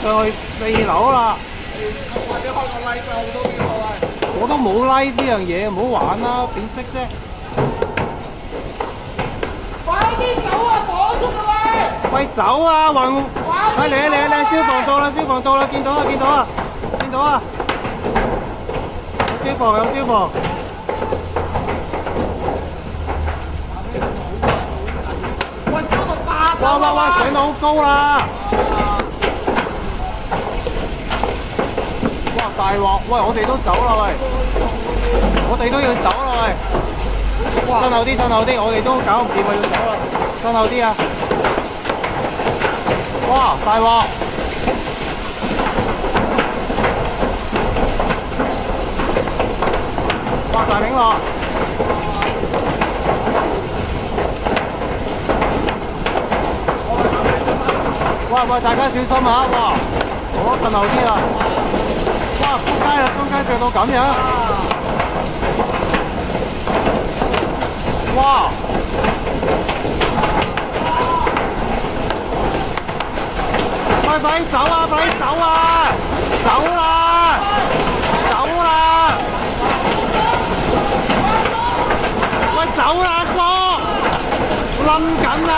上去4樓啦。或者開個 live 好多邊個喂？我都冇 like 呢樣嘢，唔好玩啦，點識啫？快啲走啊！火燭啊喂！喂，走啊！喂，嚟！消防到啦！見到啊！有消防！喂，燒到8樓！哇！上到好高啦！哇！大鑊！喂，我哋都走啦喂！我哋都要走啦喂！褪後啲，我哋都搞唔掂啊，要走啦！褪後啲啊！哇！大鑊！哇！大領落！喂，大家小心下！哇！我褪後啲啦！哇！仆街啦，中間着到咁樣！哇！喂，快啲走啊！走啦！喂，走啦，阿叔！冧緊啦！